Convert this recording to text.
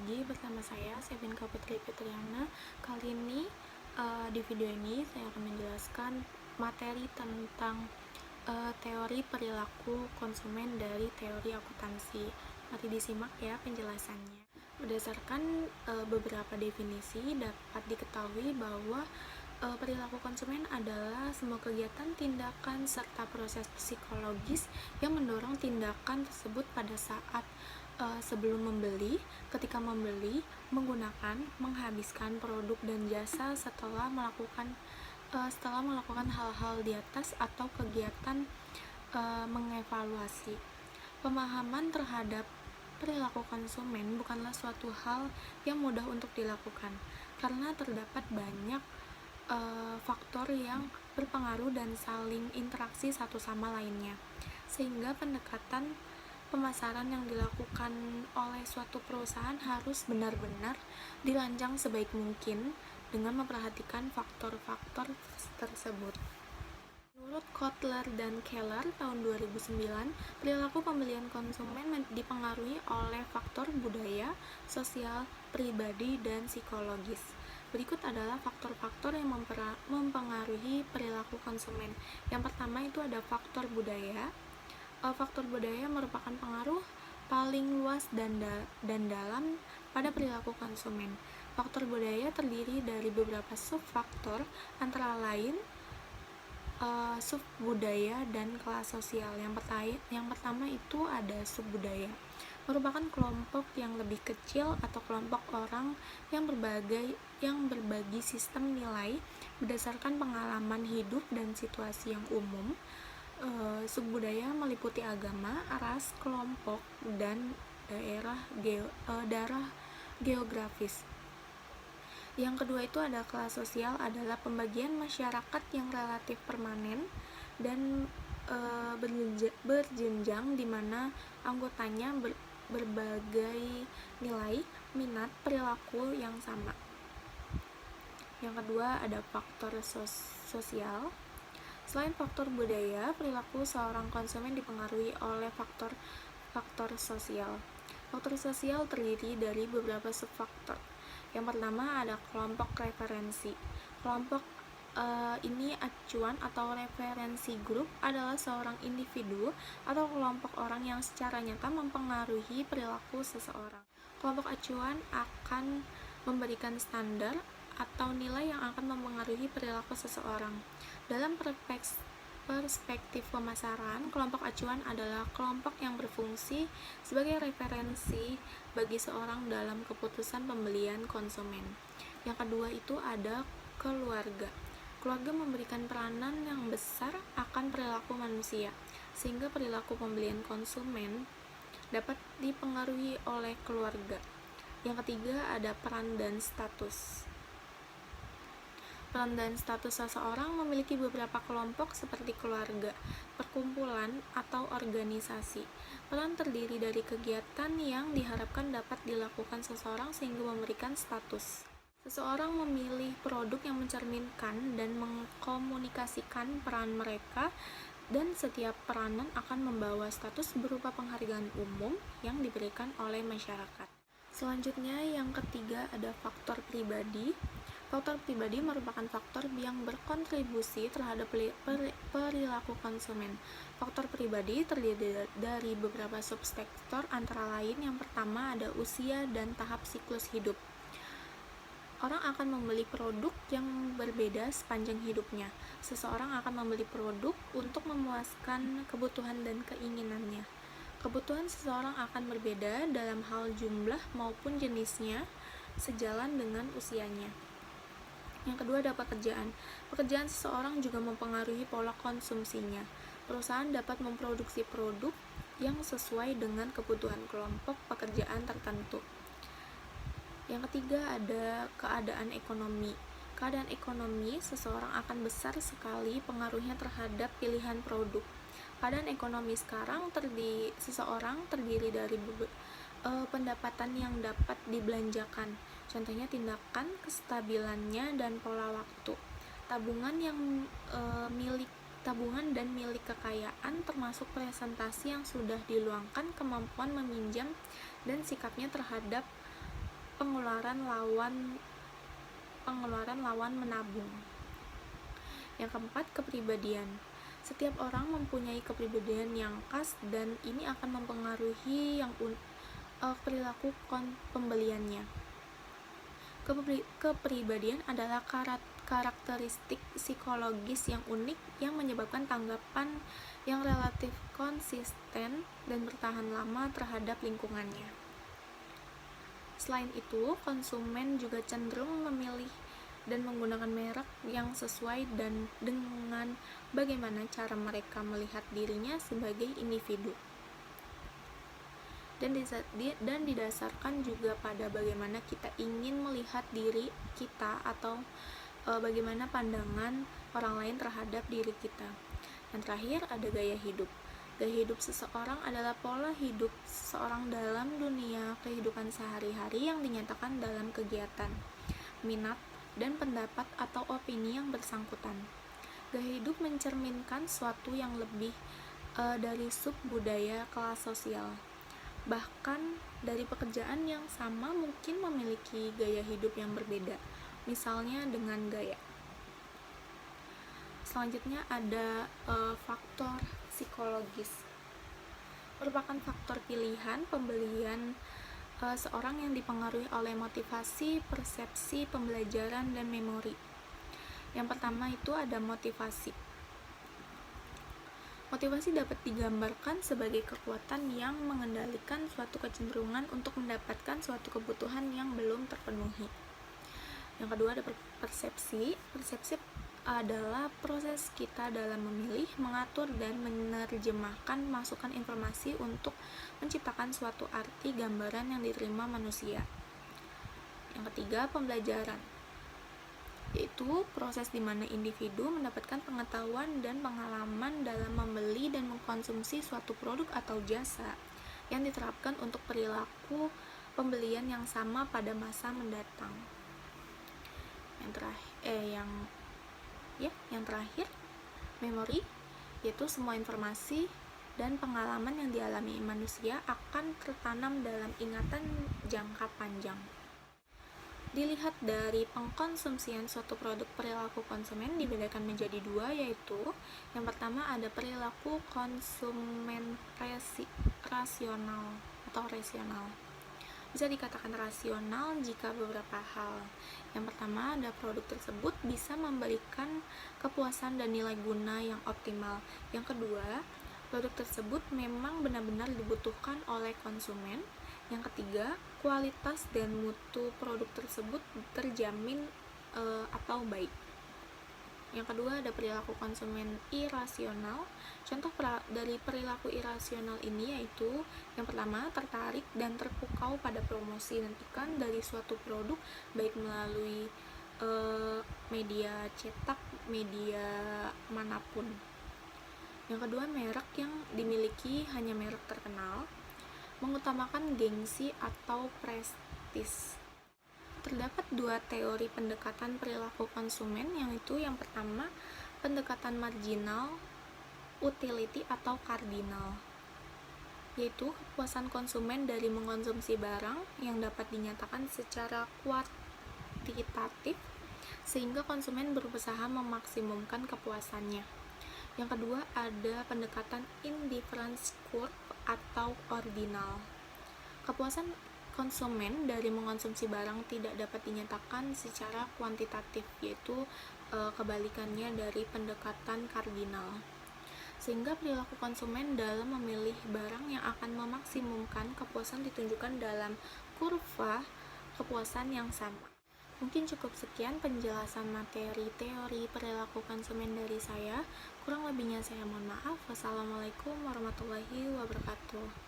lagi bersama saya, Binka Putri Fitriana. Kali ini di video ini saya akan menjelaskan materi tentang teori perilaku konsumen dari teori akuntansi. Mari disimak ya penjelasannya. Berdasarkan beberapa definisi, dapat diketahui bahwa perilaku konsumen adalah semua kegiatan, tindakan, serta proses psikologis yang mendorong tindakan tersebut pada saat sebelum membeli, ketika membeli, menggunakan, menghabiskan produk dan jasa setelah melakukan hal-hal di atas atau kegiatan mengevaluasi. Pemahaman terhadap perilaku konsumen bukanlah suatu hal yang mudah untuk dilakukan karena terdapat banyak faktor yang berpengaruh dan saling interaksi satu sama lainnya, sehingga pendekatan pemasaran yang dilakukan oleh suatu perusahaan harus benar-benar dirancang sebaik mungkin dengan memperhatikan faktor-faktor tersebut. Menurut Kotler dan Keller tahun 2009, perilaku pembelian konsumen dipengaruhi oleh faktor budaya, sosial, pribadi, dan psikologis. Berikut adalah faktor-faktor yang mempengaruhi perilaku konsumen. Yang pertama itu ada faktor budaya. Faktor budaya merupakan pengaruh paling luas dan dalam pada perilaku konsumen. Faktor budaya terdiri dari beberapa subfaktor, antara lain subbudaya dan kelas sosial. Yang pertama itu ada subbudaya, merupakan kelompok yang lebih kecil atau kelompok orang yang berbagi sistem nilai berdasarkan pengalaman hidup dan situasi yang umum. Subbudaya meliputi agama, ras, kelompok, dan daerah geografis. Yang kedua itu ada kelas sosial, adalah pembagian masyarakat yang relatif permanen dan berjenjang di mana anggotanya berbagai nilai, minat, perilaku yang sama. Yang kedua ada faktor sosial. Selain faktor budaya, perilaku seorang konsumen dipengaruhi oleh faktor sosial. Faktor sosial terdiri dari beberapa subfaktor. Yang pertama ada kelompok referensi. Kelompok ini acuan atau referensi grup adalah seorang individu atau kelompok orang yang secara nyata mempengaruhi perilaku seseorang. Kelompok acuan akan memberikan standar atau nilai yang akan mempengaruhi perilaku seseorang. Dalam perspektif pemasaran, kelompok acuan adalah kelompok yang berfungsi sebagai referensi bagi seorang dalam keputusan pembelian konsumen. Yang kedua itu ada keluarga. Keluarga memberikan peranan yang besar akan perilaku manusia, sehingga perilaku pembelian konsumen dapat dipengaruhi oleh keluarga. Yang ketiga ada peran dan status. Peran dan status seseorang memiliki beberapa kelompok seperti keluarga, perkumpulan, atau organisasi. Peran terdiri dari kegiatan yang diharapkan dapat dilakukan seseorang sehingga memberikan status. Seseorang memilih produk yang mencerminkan dan mengkomunikasikan peran mereka, dan setiap peranan akan membawa status berupa penghargaan umum yang diberikan oleh masyarakat. Selanjutnya yang ketiga ada faktor pribadi. Faktor pribadi merupakan faktor yang berkontribusi terhadap perilaku konsumen. Faktor pribadi terdiri dari beberapa subsektor, antara lain yang pertama ada usia dan tahap siklus hidup. Orang akan membeli produk yang berbeda sepanjang hidupnya. Seseorang akan membeli produk untuk memuaskan kebutuhan dan keinginannya. Kebutuhan seseorang akan berbeda dalam hal jumlah maupun jenisnya sejalan dengan usianya. Yang kedua ada pekerjaan. Pekerjaan seseorang juga mempengaruhi pola konsumsinya. Perusahaan dapat memproduksi produk yang sesuai dengan kebutuhan kelompok pekerjaan tertentu. Yang ketiga ada keadaan ekonomi. Keadaan ekonomi seseorang akan besar sekali pengaruhnya terhadap pilihan produk. Keadaan ekonomi sekarang seseorang terdiri dari pendapatan yang dapat dibelanjakan, contohnya tindakan, kestabilannya, dan pola waktu. Tabungan dan milik kekayaan, termasuk presentasi yang sudah diluangkan, kemampuan meminjam, dan sikapnya terhadap pengeluaran lawan menabung. Yang keempat, kepribadian. Setiap orang mempunyai kepribadian yang khas dan ini akan mempengaruhi perilaku pembeliannya. Kepribadian adalah karakteristik psikologis yang unik yang menyebabkan tanggapan yang relatif konsisten dan bertahan lama terhadap lingkungannya. Selain itu, konsumen juga cenderung memilih dan menggunakan merek yang sesuai dengan bagaimana cara mereka melihat dirinya sebagai individu. Dan didasarkan juga pada bagaimana kita ingin melihat diri kita atau bagaimana pandangan orang lain terhadap diri kita. Yang terakhir ada gaya hidup. Gaya hidup seseorang adalah pola hidup seseorang dalam dunia kehidupan sehari-hari yang dinyatakan dalam kegiatan, minat, dan pendapat atau opini yang bersangkutan. Gaya hidup mencerminkan suatu yang lebih dari sub-budaya kelas sosial. Bahkan dari pekerjaan yang sama mungkin memiliki gaya hidup yang berbeda, misalnya dengan gaya. Selanjutnya ada faktor psikologis. Merupakan faktor pilihan pembelian seorang yang dipengaruhi oleh motivasi, persepsi, pembelajaran, dan memori. Yang pertama itu ada motivasi. Motivasi dapat digambarkan sebagai kekuatan yang mengendalikan suatu kecenderungan untuk mendapatkan suatu kebutuhan yang belum terpenuhi. Yang kedua ada persepsi. Persepsi adalah proses kita dalam memilih, mengatur, dan menerjemahkan masukan informasi untuk menciptakan suatu arti gambaran yang diterima manusia. Yang ketiga, pembelajaran, yaitu proses di mana individu mendapatkan pengetahuan dan pengalaman dalam membeli dan mengkonsumsi suatu produk atau jasa yang diterapkan untuk perilaku pembelian yang sama pada masa mendatang. Yang terakhir, memori, yaitu semua informasi dan pengalaman yang dialami manusia akan tertanam dalam ingatan jangka panjang. Dilihat dari pengkonsumsian suatu produk, perilaku konsumen dibedakan menjadi dua, yaitu yang pertama ada perilaku konsumen rasional atau rasional. Bisa dikatakan rasional jika beberapa hal. Yang pertama, ada produk tersebut bisa memberikan kepuasan dan nilai guna yang optimal. Yang kedua, produk tersebut memang benar-benar dibutuhkan oleh konsumen. Yang ketiga, kualitas dan mutu produk tersebut terjamin atau baik. Yang kedua, ada perilaku konsumen irasional. Contoh dari perilaku irasional ini yaitu yang pertama, tertarik dan terpukau pada promosi dan iklan dari suatu produk, baik melalui media cetak, media manapun. Yang kedua, merek yang dimiliki hanya merek terkenal, mengutamakan gengsi atau prestis. Terdapat dua teori pendekatan perilaku konsumen, yaitu yang pertama, pendekatan marginal, utility atau kardinal, yaitu kepuasan konsumen dari mengkonsumsi barang yang dapat dinyatakan secara kuantitatif sehingga konsumen berusaha memaksimumkan kepuasannya. Yang kedua ada pendekatan indifference curve atau ordinal. Kepuasan konsumen dari mengkonsumsi barang tidak dapat dinyatakan secara kuantitatif, yaitu kebalikannya dari pendekatan kardinal. Sehingga perilaku konsumen dalam memilih barang yang akan memaksimumkan kepuasan ditunjukkan dalam kurva kepuasan yang sama. Mungkin cukup sekian penjelasan materi teori perilaku konsumen dari saya. Kurang lebihnya saya mohon maaf. Wassalamualaikum warahmatullahi wabarakatuh.